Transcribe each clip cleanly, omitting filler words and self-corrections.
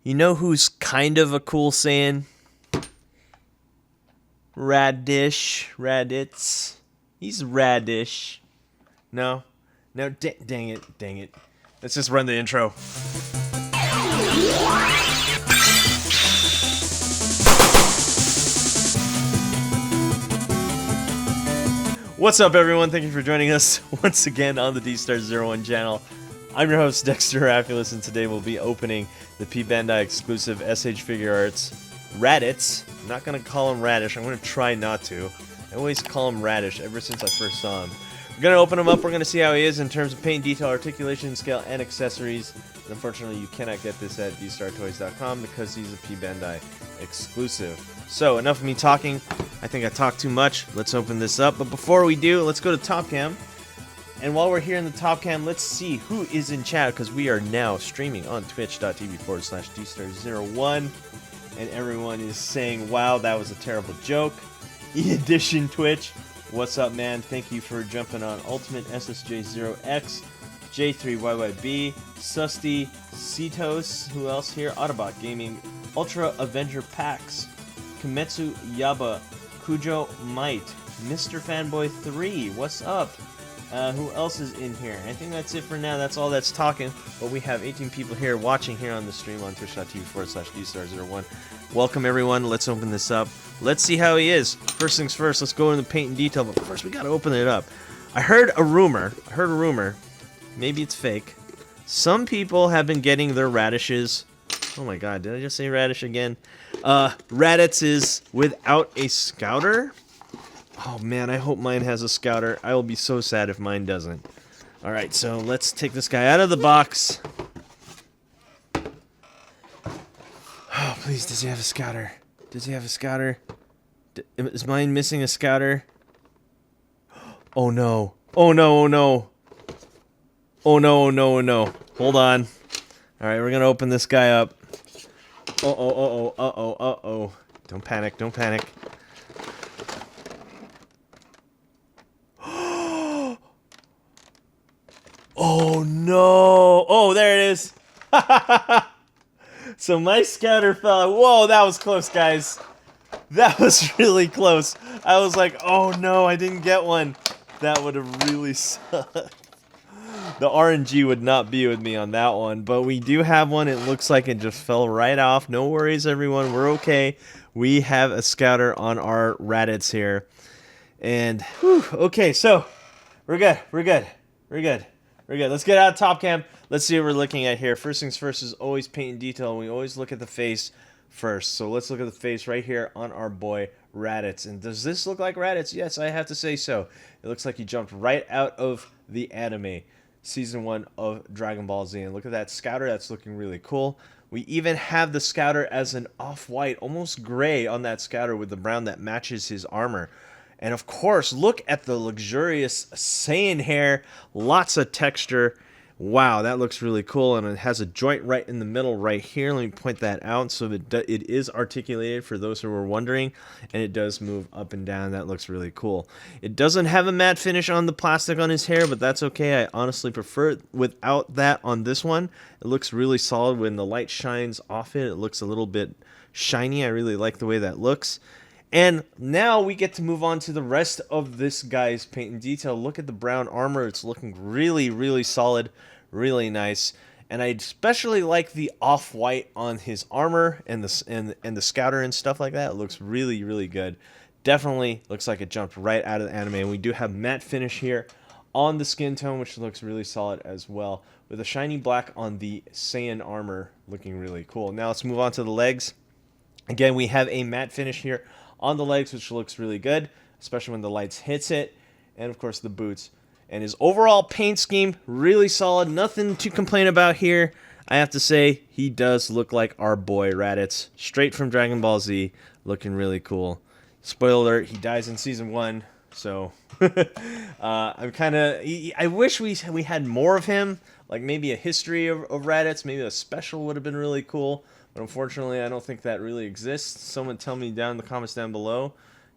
You know who's kind of a cool Saiyan? Raditz. He's radish. No? No, dang it. Let's just run the intro. What's up, everyone? Thank you for joining us once again on the Dstar01 channel. I'm your host, Dexter Arafiles, and today we'll be opening the P-Bandai exclusive SH Figuarts Raditz. I'm not going to call him Radish. I'm going to try not to. I always call him Radish ever since I first saw him. We're going to open him up. We're going to see how he is in terms of paint, detail, articulation, scale, and accessories. And unfortunately, you cannot get this at dstartoys.com because he's a P-Bandai exclusive. So, enough of me talking. I think I talked too much. Let's open this up. But before we do, let's go to Top Cam. And while we're here in the Top Cam, let's see who is in chat, because we are now streaming on twitch.tv/Dstar01. And everyone is saying, wow, that was a terrible joke. E-Edition Twitch, what's up, man? Thank you for jumping on. Ultimate SSJ0X, J3YYB, Susty, Cetos, who else here? Autobot Gaming, Ultra Avenger Pax, Kimetsu Yaba, Kujo Might, Mr. Fanboy 3, what's up? Who else is in here? I think that's it for now. That's all that's talking. But we have 18 people here watching here on the stream on twitch.tv/Dstar01. Welcome, everyone. Let's open this up. Let's see how he is. First things first, let's go into the paint and detail. But first, we got to open it up. I heard a rumor. Maybe it's fake. Some people have been getting their radishes. Oh my god, did I just say radish again? Raditz is without a scouter. Oh man, I hope mine has a scouter. I will be so sad if mine doesn't. Alright, so let's take this guy out of the box. Oh, please, does he have a scouter? Does he have a scouter? Is mine missing a scouter? Oh no. Oh no, oh no. Oh no, oh no, oh no. Hold on. Alright, we're gonna open this guy up. Uh-oh. Don't panic, don't panic. Oh no! Oh, there it is! So my scouter fell out. Whoa, that was close, guys. That was really close. I was like, oh no, I didn't get one. That would have really sucked. The RNG would not be with me on that one, but we do have one. It looks like it just fell right off. No worries, everyone. We're okay. We have a scouter on our Raditz here. And, whew, okay, so we're good. Let's get out of Top Cam. Let's see what we're looking at here. First things first is always paint and detail, and we always look at the face first. So let's look at the face right here on our boy Raditz. And does this look like Raditz? Yes, I have to say so. It looks like he jumped right out of the anime. Season 1 of Dragon Ball Z. And look at that scouter. That's looking really cool. We even have the scouter as an off-white, almost gray on that scouter with the brown that matches his armor. And of course, look at the luxurious Saiyan hair. Lots of texture. Wow, that looks really cool. And it has a joint right in the middle right here. Let me point that out so that it is articulated for those who were wondering. And it does move up and down. That looks really cool. It doesn't have a matte finish on the plastic on his hair, but that's okay. I honestly prefer it without that on this one. It looks really solid when the light shines off it. It looks a little bit shiny. I really like the way that looks. And now we get to move on to the rest of this guy's paint and detail. Look at the brown armor. It's looking really, really solid, really nice. And I especially like the off-white on his armor and the scouter and stuff like that. It looks really, really good. Definitely looks like it jumped right out of the anime. And we do have matte finish here on the skin tone, which looks really solid as well, with a shiny black on the Saiyan armor, looking really cool. Now let's move on to the legs. Again, we have a matte finish here on the legs, which looks really good, especially when the lights hits it, and of course the boots. And his overall paint scheme, really solid, nothing to complain about here. I have to say, he does look like our boy Raditz, straight from Dragon Ball Z, looking really cool. Spoiler alert, he dies in Season 1, so I'm kind of, I wish we had more of him, like maybe a history of Raditz, maybe a special would have been really cool. But unfortunately, I don't think that really exists. Someone tell me down in the comments down below.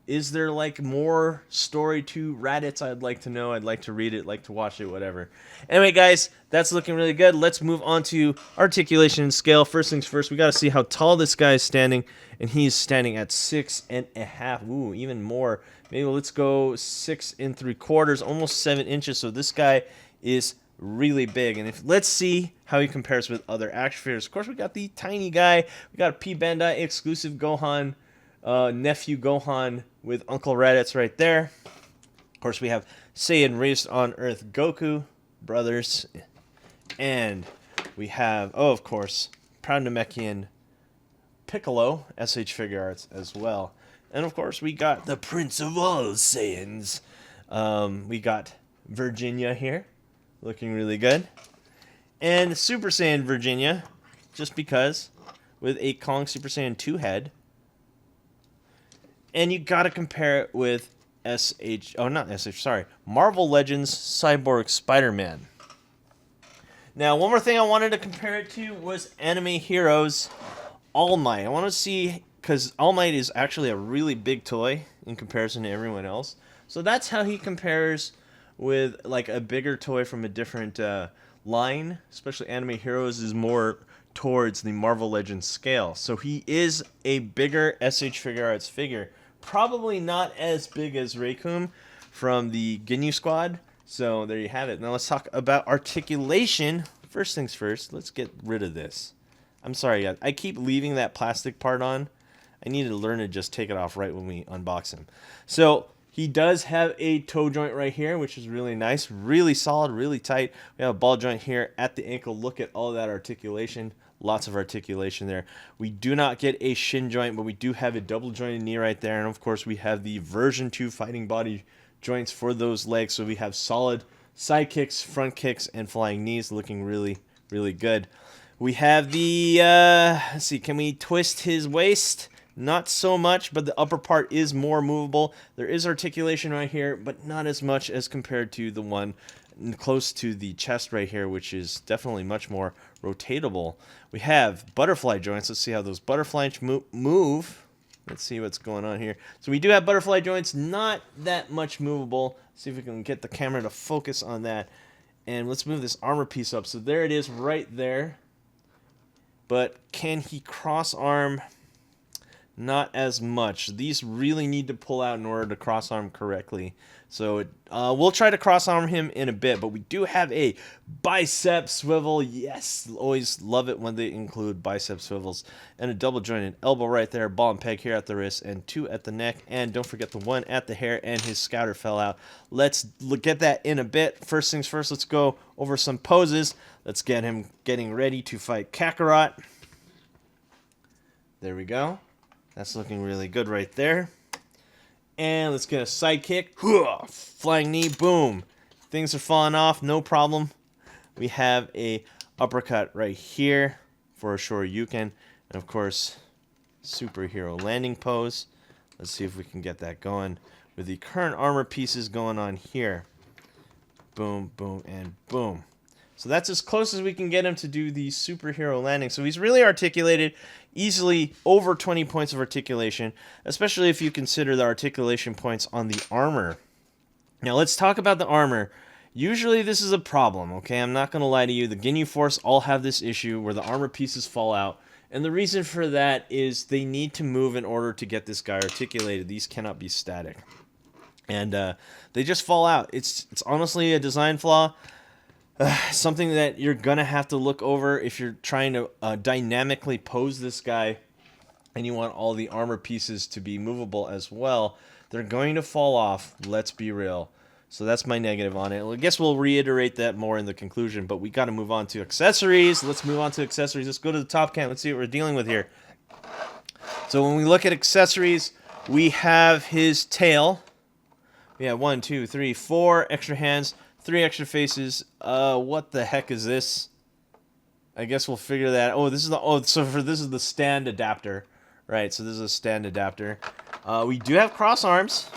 Is there like more story to Raditz? I'd like to know. I'd like to read it, like to watch it, whatever. Anyway, guys, that's looking really good. Let's move on to articulation and scale. First things first, we got to see how tall this guy is standing, and he's standing at 6.5. Ooh, even more. Maybe let's go 6 3/4, almost 7 inches. So this guy is really big, and let's see how he compares with other action figures. Of course, we got the tiny guy. We got a P-Bandai exclusive Gohan. Nephew Gohan with Uncle Raditz right there. Of course, we have Saiyan Raised on Earth Goku brothers. And we have, oh, of course, Proud Namekian Piccolo, SH Figuarts as well. And, of course, we got the Prince of all Saiyans. We got Virginia here, looking really good. And Super Saiyan Virginia, just because, with a Kong Super Saiyan 2 head. And you gotta compare it with Marvel Legends Cyborg Spider-Man. Now, one more thing I wanted to compare it to was Anime Heroes All Might. I want to see, because All Might is actually a really big toy in comparison to everyone else. So that's how he compares with like a bigger toy from a different line. Especially Anime Heroes is more towards the Marvel Legends scale. So he is a bigger SH Figuarts figure. Probably not as big as Raykum from the Ginyu Squad. So there you have it. Now let's talk about articulation. First things first, let's get rid of this. I'm sorry, guys. I keep leaving that plastic part on. I need to learn to just take it off right when we unbox him. So he does have a toe joint right here, which is really nice. Really solid, really tight. We have a ball joint here at the ankle. Look at all that articulation. Lots of articulation there. We do not get a shin joint, but we do have a double jointed knee right there. And of course, we have the version 2 fighting body joints for those legs. So we have solid side kicks, front kicks, and flying knees, looking really, really good. We have the, let's see, can we twist his waist? Not so much, but the upper part is more movable. There is articulation right here, but not as much as compared to the one close to the chest right here, which is definitely much more rotatable. We have butterfly joints. Let's see how those butterflies move. Let's see what's going on here. So we do have butterfly joints, not that much movable. See if we can get the camera to focus on that. And let's move this armor piece up. So there it is right there. But can he cross arm? Not as much. These really need to pull out in order to cross arm correctly. So we'll try to cross arm him in a bit, but we do have a bicep swivel. Yes, always love it when they include bicep swivels. And a double jointed elbow right there, ball and peg here at the wrist, and 2 at the neck. And don't forget the 1 at the hair, and his scouter fell out. Let's get that in a bit. First things first, let's go over some poses. Let's get him getting ready to fight Kakarot. There we go. That's looking really good right there. And let's get a side kick. Flying knee, boom. Things are falling off, no problem. We have a uppercut right here for a Shoryuken. And of course, superhero landing pose. Let's see if we can get that going with the current armor pieces going on here. Boom, boom, and boom. So that's as close as we can get him to do the superhero landing. So he's really articulated, easily over 20 points of articulation, especially if you consider the articulation points on the armor. Now let's talk about the armor. Usually this is a problem, okay? I'm not going to lie to you. The Ginyu Force all have this issue where the armor pieces fall out. And the reason for that is they need to move in order to get this guy articulated. These cannot be static. And they just fall out. It's honestly a design flaw. Something that you're going to have to look over if you're trying to dynamically pose this guy and you want all the armor pieces to be movable as well. They're going to fall off, let's be real. So that's my negative on it. I guess we'll reiterate that more in the conclusion, but we got to move on to accessories. Let's move on to accessories. Let's go to the top cam. Let's see what we're dealing with here. So when we look at accessories, we have his tail. We have 1, 2, 3, 4 extra hands. 3 extra faces. What the heck is this? I guess we'll figure that. Oh, this is the this is the stand adapter, right? So this is a stand adapter. We do have cross arms,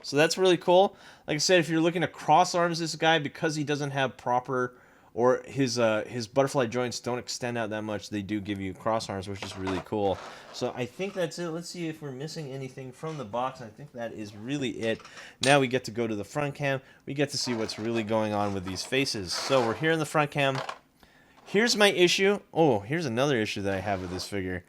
so that's really cool. Like I said, if you're looking to cross arms this guy because he doesn't have proper or his butterfly joints don't extend out that much. They do give you cross arms, which is really cool. So I think that's it. Let's see if we're missing anything from the box. I think that is really it. Now we get to go to the front cam. We get to see what's really going on with these faces. So we're here in the front cam. Here's my issue. Oh, here's another issue that I have with this figure.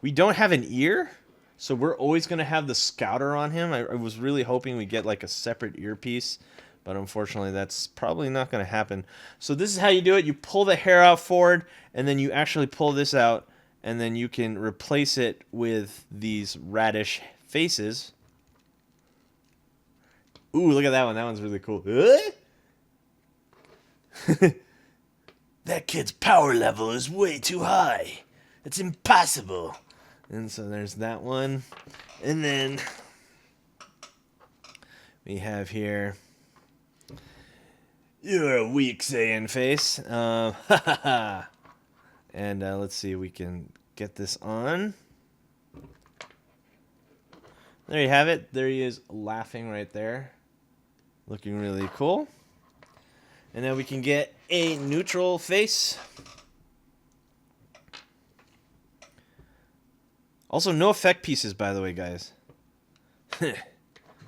We don't have an ear, so we're always going to have the scouter on him. I was really hoping we get like a separate earpiece, but unfortunately that's probably not going to happen. So this is how you do it. You pull the hair out forward, and then you actually pull this out, and then you can replace it with these radish faces. Ooh, look at that one. That one's really cool. That kid's power level is way too high. It's impossible. And so there's that one. And then we have here, you're a weak Saiyan face. And let's see if we can get this on. There you have it. There he is laughing right there. Looking really cool. And then we can get a neutral face. Also, no effect pieces, by the way, guys.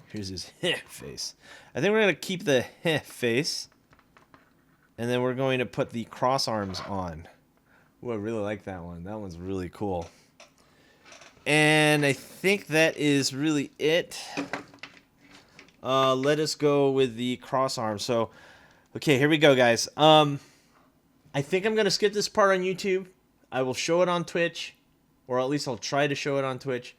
Here's his face. I think we're going to keep the face. And then we're going to put the cross arms on. Ooh, I really like that one. That one's really cool. And I think that is really it. Let us go with the cross arms. So, okay, here we go, guys. I think I'm going to skip this part on YouTube. I will show it on Twitch, or at least I'll try to show it on Twitch,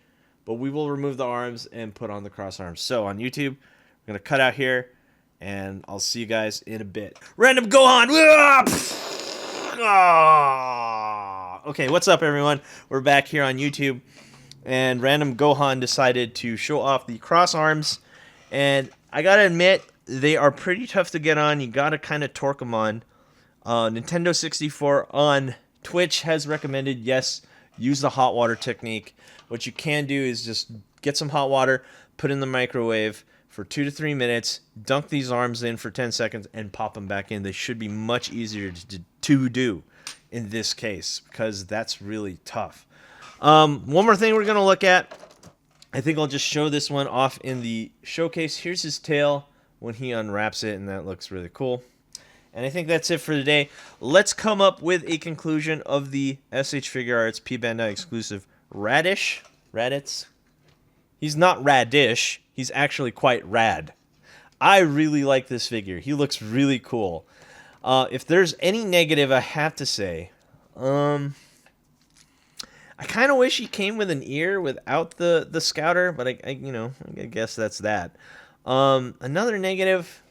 but we will remove the arms and put on the cross arms. So on YouTube, we're going to cut out here, and I'll see you guys in a bit. Random Gohan! Okay, what's up, everyone? We're back here on YouTube, and Random Gohan decided to show off the cross arms, and I gotta admit, they are pretty tough to get on. You gotta kind of torque them on. Nintendo 64 on Twitch has recommended, yes, use the hot water technique. What you can do is just get some hot water, put in the microwave for 2 to 3 minutes, dunk these arms in for 10 seconds, and pop them back in. They should be much easier to do in this case, because that's really tough. One more thing we're going to look at. I think I'll just show this one off in the showcase. Here's his tail when he unwraps it, and that looks really cool. And I think that's it for today. Let's come up with a conclusion of the SH Figuarts P-Bandai exclusive Raditz. He's not radish. He's actually quite rad. I really like this figure. He looks really cool. If there's any negative I have to say, I kind of wish he came with an ear without the scouter, but I guess that's that. Another negative,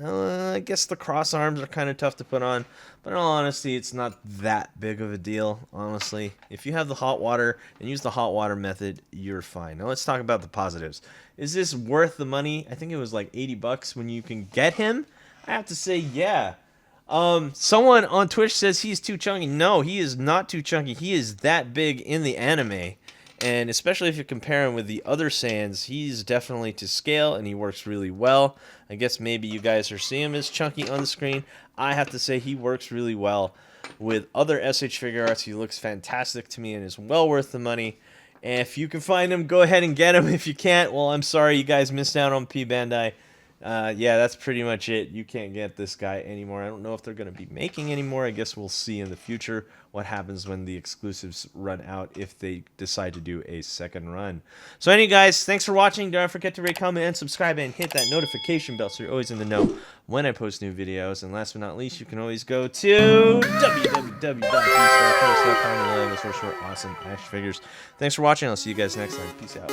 I guess the cross arms are kind of tough to put on, but in all honesty, it's not that big of a deal, honestly. If you have the hot water and use the hot water method, you're fine. Now let's talk about the positives. Is this worth the money? I think it was like $80 when you can get him. I have to say, yeah. Someone on Twitch says he's too chunky. No, he is not too chunky. He is that big in the anime. And especially if you compare him with the other Saiyans, he's definitely to scale, and he works really well. I guess maybe you guys are seeing him as chunky on the screen. I have to say he works really well with other SH Figuarts. He looks fantastic to me and is well worth the money. And if you can find him, go ahead and get him. If you can't, well, I'm sorry you guys missed out on P-Bandai. Yeah, that's pretty much it. You can't get this guy anymore. I don't know if they're going to be making any more. I guess we'll see in the future what happens when the exclusives run out, if they decide to do a second run. So anyway, guys, thanks for watching. Don't forget to rate, comment, and subscribe, and hit that notification bell so you're always in the know when I post new videos. And last but not least, you can always go to www.dstar01 and for short, awesome action figures. Thanks for watching. I'll see you guys next time. Peace out.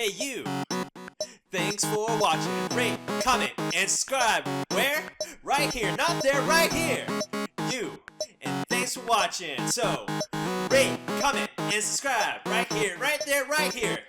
Hey you! Thanks for watching. Rate, comment, and subscribe. Where? Right here, not there, right here. You. And thanks for watching. So, rate, comment, and subscribe. Right here, right there, right here.